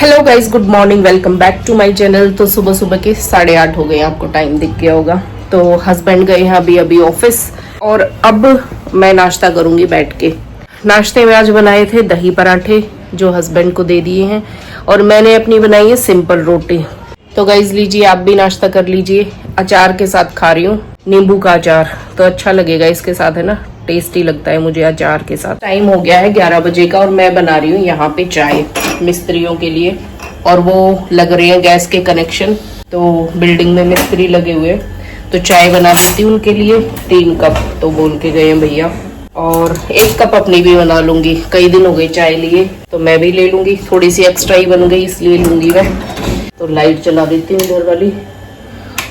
Hello guys, good morning, welcome back to my channel. तो सुबह सुबह के 8:30 हो गए, आपको टाइम दिख गया होगा। तो हस्बैंड गए हैं अभी ऑफिस और अब मैं नाश्ता करूंगी बैठ के। नाश्ते में आज बनाए थे दही पराठे जो हस्बैंड को दे दिए हैं और मैंने अपनी बनाई है सिंपल रोटी। तो गाइज लीजिए, आप भी नाश्ता कर लीजिए। अचार के साथ खा रही हूँ, नींबू का अचार, तो अच्छा लगेगा इसके साथ, है ना, टेस्टी लगता है मुझे अचार के साथ। टाइम हो गया है 11 बजे का और मैं बना रही हूँ यहाँ पे चाय मिस्त्रियों के लिए, और वो लग रहे हैं गैस के कनेक्शन। तो बिल्डिंग में मिस्त्री लगे हुए, तो चाय बना देती हूँ उनके लिए 3 कप, तो बोल के गए हैं भैया। और 1 कप अपनी भी बना लूंगी, कई दिन हो गए चाय लिए, तो मैं भी ले लूंगी। थोड़ी सी एक्स्ट्रा ही बन गई इसलिए लूंगी मैं। तो लाइट चला देती हूँ इधर वाली।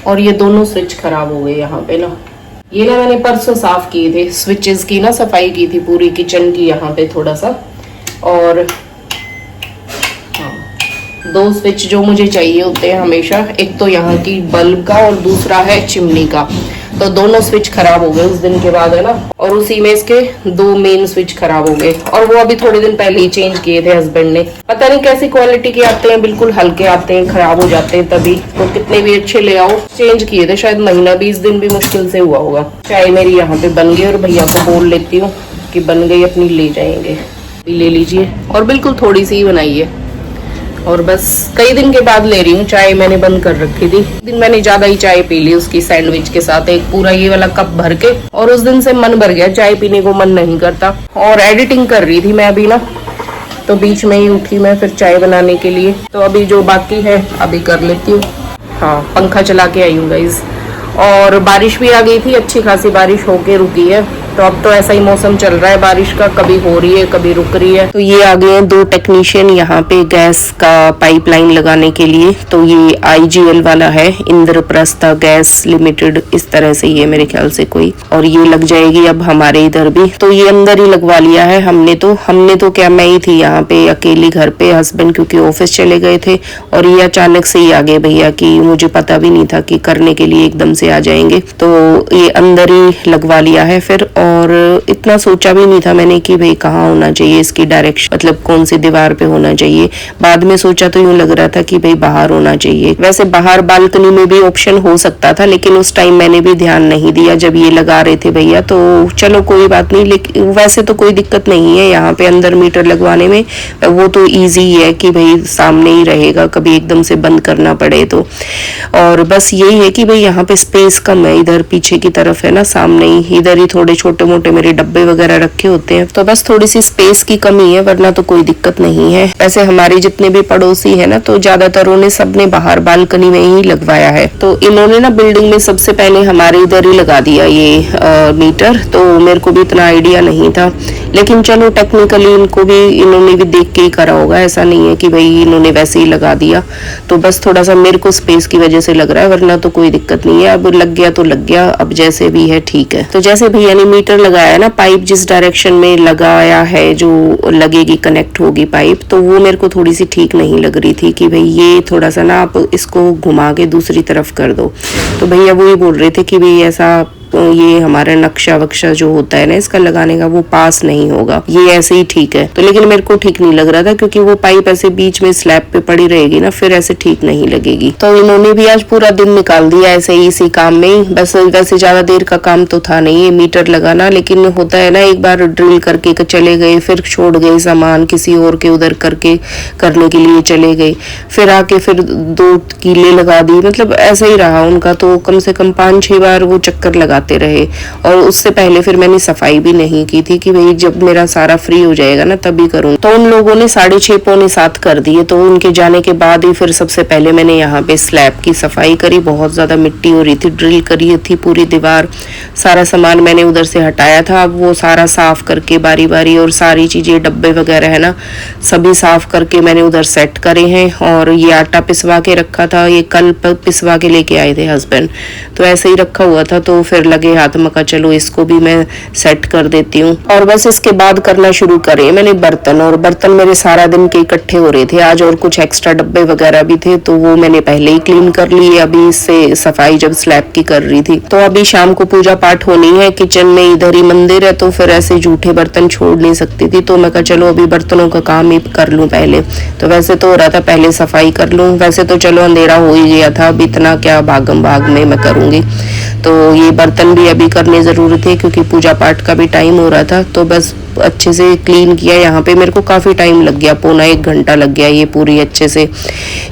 और ये दोनों स्विच खराब हो गए यहाँ पे ना, ये ना मैंने परसों साफ किए थे, स्विचेस की ना सफाई की थी पूरी किचन की यहाँ पे थोड़ा सा। और हाँ, 2 स्विच जो मुझे चाहिए होते हैं हमेशा, एक तो यहाँ की बल्ब का और दूसरा है चिमनी का। तो दोनों स्विच खराब हो गए उस दिन के बाद, है ना, और उसी में इसके 2 मेन स्विच खराब हो गए। और वो अभी थोड़े दिन पहले ही चेंज किए थे हस्बैंड ने। पता नहीं कैसी क्वालिटी के आते हैं, बिल्कुल हल्के आते हैं, खराब हो जाते हैं तभी। तो कितने भी अच्छे ले आओ, चेंज किए थे, शायद महीना 20 दिन भी मुश्किल से हुआ होगा। चाय मेरी यहाँ पे बन गई और भैया को बोल लेती हूँ कि बन गई, अपनी ले जाएंगे, ले लीजिए। और बिल्कुल थोड़ी सी ही बनाई है और बस कई दिन के बाद ले रही हूँ चाय, मैंने बंद कर रखी थी। दिन मैंने ज्यादा ही चाय पी ली उसकी सैंडविच के साथ, एक पूरा ये वाला कप भर के, और उस दिन से मन भर गया, चाय पीने को मन नहीं करता। और एडिटिंग कर रही थी मैं अभी ना, तो बीच में ही उठी मैं फिर चाय बनाने के लिए। तो अभी जो बाकी है अभी कर लेती हूँ। हाँ, पंखा चला के आई हूँ गाइज। और बारिश भी आ गई थी, अच्छी खासी बारिश होके रुकी है। तो अब तो ऐसा ही मौसम चल रहा है बारिश का, कभी हो रही है कभी रुक रही है। तो ये आ गए हैं 2 टेक्नीशियन यहाँ पे गैस का पाइपलाइन लगाने के लिए। तो ये IGL वाला है, इंद्रप्रस्थ गैस लिमिटेड, इस तरह से ये मेरे ख्याल से कोई, और ये लग जाएगी अब हमारे इधर भी। तो ये अंदर ही लगवा लिया है हमने तो क्या, मैं ही थी यहाँ पे अकेली घर पे, हस्बैंड क्योंकि ऑफिस चले गए थे। और ये अचानक से ही आ गए भैया कि मुझे पता भी नहीं था कि करने के लिए एकदम से आ जाएंगे। तो ये अंदर ही लगवा लिया है फिर। और इतना सोचा भी नहीं था मैंने कि भाई कहाँ होना चाहिए इसकी डायरेक्शन, मतलब कौन सी दीवार पे होना चाहिए। बाद में सोचा तो यूं लग रहा था कि भाई बाहर होना चाहिए। वैसे बाहर बालकनी में भी ऑप्शन हो सकता था, लेकिन उस टाइम मैंने भी ध्यान नहीं दिया जब ये लगा रहे थे भैया। तो चलो कोई बात नहीं, लेकिन वैसे तो कोई दिक्कत नहीं है यहाँ पे अंदर मीटर लगवाने में, वो तो ईजी है कि भाई सामने ही रहेगा, कभी एकदम से बंद करना पड़े तो। और बस यही है कि भाई यहाँ पे स्पेस कम है, इधर पीछे की तरफ है ना, सामने ही, इधर ही थोड़े छोटे मोटे मेरे डब्बे वगैरह रखे होते हैं, तो बस थोड़ी सी स्पेस की कमी है, वरना तो कोई दिक्कत नहीं है। वैसे हमारे जितने भी पड़ोसी है ना, तो ज्यादातर उन्हें सबने बाहर बालकनी में ही लगवाया है। तो इन्होंने ना बिल्डिंग में सबसे पहले हमारे इधर ही लगा दिया ये मीटर। तो मेरे को भी इतना आइडिया नहीं था, लेकिन चलो टेक्निकली इन्होंने भी देख के ही करा होगा, ऐसा नहीं है कि भाई इन्होंने वैसे ही लगा दिया। तो बस थोड़ा सा मेरे को स्पेस की वजह से लग रहा है, वरना तो कोई दिक्कत नहीं है। अब लग गया तो लग गया, अब जैसे भी है ठीक है। तो जैसे भैया ने मीटर लगाया ना, पाइप जिस डायरेक्शन में लगाया है, जो लगेगी कनेक्ट होगी पाइप, तो वो मेरे को थोड़ी सी ठीक नहीं लग रही थी कि भाई ये थोड़ा सा ना आप इसको घुमा के दूसरी तरफ कर दो। तो भैया वो ही बोल रहे थे कि भाई ऐसा ये हमारा नक्शा वक्शा जो होता है ना इसका लगाने का, वो पास नहीं होगा, ये ऐसे ही ठीक है। तो लेकिन मेरे को ठीक नहीं लग रहा था, क्योंकि वो पाइप ऐसे बीच में स्लैब पे पड़ी रहेगी ना, फिर ऐसे ठीक नहीं लगेगी। तो इन्होंने भी आज पूरा दिन निकाल दिया ऐसे ही इसी काम में ही। बस वैसे ज्यादा देर का काम तो था नहीं ये मीटर लगाना, लेकिन होता है ना, एक बार ड्रिल करके चले गए, फिर छोड़ गए सामान किसी और के उधर करके करने के लिए चले गए, फिर आके फिर 2 कीले लगा दी, मतलब ऐसा ही रहा उनका। तो कम से कम 5-6 बार वो चक्कर लगा रहे। और उससे पहले फिर मैंने सफाई भी नहीं की थी कि भाई जब मेरा सारा फ्री हो जाएगा ना तभी करूँ। तो उन लोगों ने 6:30 पौने 7 कर दिए। तो उनके जाने के बाद ही फिर सबसे पहले मैंने यहाँ पे स्लैब की सफाई करी, बहुत ज्यादा मिट्टी हो रही थी, ड्रिल करी थी पूरी दीवार, सारा सामान मैंने उधर से हटाया था। अब वो सारा साफ करके बारी बारी, और सारी चीजें डब्बे वगैरह है ना सभी साफ करके मैंने उधर सेट करे हैं। और ये आटा पिसवा के रखा था, ये कल पिसवा के लेके आए थे हस्बैंड, तो ऐसे ही रखा हुआ था। तो फिर लगे हाथ में का चलो इसको भी मैं सेट कर देती हूँ। और बस इसके बाद करना शुरू करे मैंने बर्तन, और बर्तन मेरे सारा दिन के इकट्ठे हो रहे थे आज, और कुछ एक्स्ट्रा डब्बे वगैरह भी थे तो वो मैंने पहले ही क्लीन कर लिए। अभी इससे सफाई जब स्लैब की कर रही थी, तो अभी शाम को पूजा पाठ होनी है, किचन में इधर ही मंदिर है, तो फिर ऐसे जूठे बर्तन छोड़ नहीं सकती थी, तो मैं कहा चलो अभी बर्तनों का काम ही कर लूं पहले। तो वैसे तो हो रहा था पहले सफाई कर लूं, वैसे तो चलो अंधेरा हो ही गया था, अब इतना क्या भागम भाग में मैं करूंगी। तो ये बर्तन भी अभी करने जरूरी थे क्योंकि पूजा पाठ का भी टाइम हो रहा था, तो बस अच्छे से क्लीन किया। यहाँ पे मेरे को काफी टाइम लग गया, पौना 1 घंटा लग गया। ये पूरी अच्छे से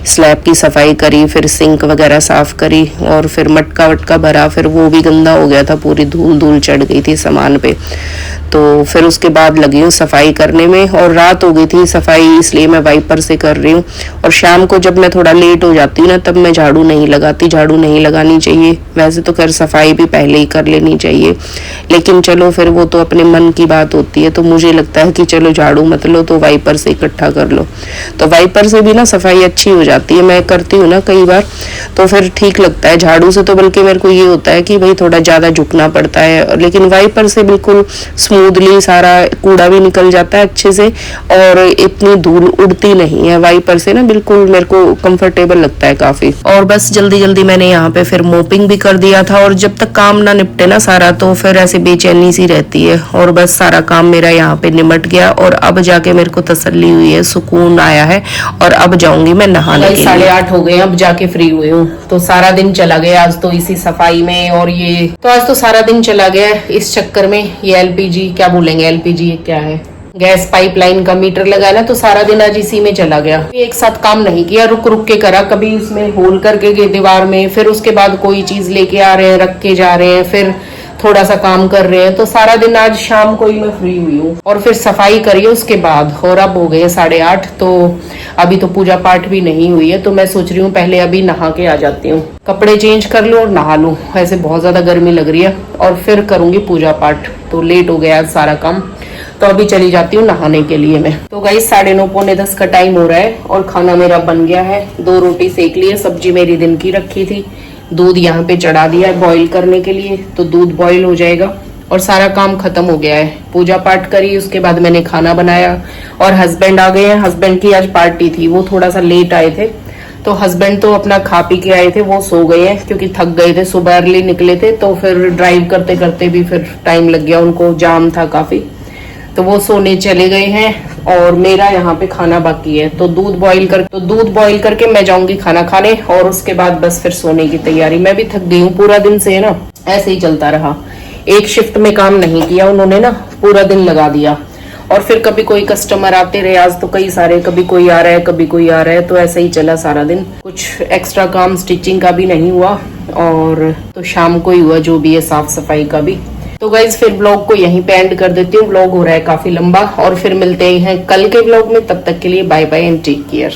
स्लैब की सफाई करी, फिर सिंक वगैरह साफ करी, और फिर मटका वटका भरा, फिर वो भी गंदा हो गया था, पूरी धूल धूल चढ़ गई थी सामान पे। तो फिर उसके बाद लगी हूँ सफाई करने में, और रात हो गई थी सफाई इसलिए मैं वाइपर से कर रही हूँ। और शाम को जब मैं थोड़ा लेट हो जाती हूँ ना, तब मैं झाड़ू नहीं लगाती, झाड़ू नहीं लगानी चाहिए। वैसे तो खैर सफाई भी पहले ही कर लेनी चाहिए, लेकिन चलो फिर वो तो अपने मन की बात होती है, तो मुझे लगता है कि चलो झाड़ू मत लो तो वाइपर से इकट्ठा कर लो, तो वाइपर से भी ना सफाई अच्छी हो जाती है। मैं करती हूँ ना कई बार, तो फिर ठीक लगता है। झाड़ू से तो बल्कि मेरे को ये होता है कि भाई थोड़ा ज्यादा झुकना पड़ता है, लेकिन वाइपर से बिल्कुल स्मूथली सारा कूड़ा भी निकल जाता है अच्छे से, और इतनी धूल उड़ती नहीं है वाइपर से ना, बिल्कुल मेरे को कंफर्टेबल लगता है काफी। और बस जल्दी जल्दी मैंने यहाँ पे फिर मोपिंग भी कर दिया था, और जब तक काम ना निपटे ना सारा, तो फिर ऐसे बेचैनी सी रहती है। और बस सारा काम मेरा यहाँ पे निमट गया, और अब जाके मेरे को तसल्ली हुई है, सुकून आया है, और अब जाऊंगी मैं नहाने के लिए। 8:30 हो गए, अब जाके फ्री हुई हूँ। तो सारा दिन चला गया आज तो इसी सफाई में, और ये तो आज तो सारा दिन चला गया इस चक्कर में। ये एलपीजी क्या बोलेंगे, एलपीजी क्या है, गैस पाइपलाइन का मीटर लगा ना, तो सारा दिन आज इसी में चला गया। एक साथ काम नहीं किया, रुक रुक के करा, कभी इसमें होल करके गए दीवार में, फिर उसके बाद कोई चीज लेके आ रहे हैं, रख के जा रहे हैं, फिर थोड़ा सा काम कर रहे हैं, तो सारा दिन आज शाम को ही मैं फ्री हुई हूँ। और फिर सफाई करी उसके बाद, और अब हो गए 8:30, तो अभी तो पूजा पाठ भी नहीं हुई है, तो मैं सोच रही हूँ पहले अभी नहा के आ जाती हूँ, कपड़े चेंज कर लूँ और नहा लूँ, ऐसे बहुत ज्यादा गर्मी लग रही है, और फिर करूंगी पूजा पाठ। तो लेट हो गया आज सारा काम, तो अभी चली जाती हूँ नहाने के लिए मैं। तो गाइस 9:30 पौने 10 का टाइम हो रहा है, और खाना मेरा बन गया है। 2 रोटी सेक ली है, सब्जी मेरी दिन की रखी थी, दूध यहाँ पे चढ़ा दिया है बॉईल करने के लिए, तो दूध बॉईल हो जाएगा, और सारा काम खत्म हो गया है। पूजा पाठ करी, उसके बाद मैंने खाना बनाया, और हस्बैंड आ गए हैं। हस्बैंड की आज पार्टी थी, वो थोड़ा सा लेट आए थे, तो हस्बैंड तो अपना खा पी के आए थे, वो सो गए हैं क्योंकि थक गए थे, सुबह अर्ली निकले थे, तो फिर ड्राइव करते करते भी फिर टाइम लग गया, उनको जाम था काफी, तो वो सोने चले गए हैं। और मेरा यहाँ पे खाना बाकी है, तो दूध बॉईल करके मैं जाऊंगी खाना खाने, और उसके बाद बस फिर सोने की तैयारी। मैं भी थक गई हूँ पूरा दिन से ना, ऐसे ही चलता रहा, एक शिफ्ट में काम नहीं किया उन्होंने ना, पूरा दिन लगा दिया, और फिर कभी कोई कस्टमर आते रहे, आज तो कई सारे, कभी कोई आ रहा है कभी कोई आ रहा है, तो ऐसे ही चला सारा दिन। कुछ एक्स्ट्रा काम स्टिचिंग का भी नहीं हुआ, और तो शाम को ही हुआ जो भी है साफ सफाई का भी। तो गाइज फिर ब्लॉग को यहीं पे एंड कर देती हूँ, ब्लॉग हो रहा है काफी लंबा, और फिर मिलते हैं कल के ब्लॉग में। तब तक के लिए bye bye and take care.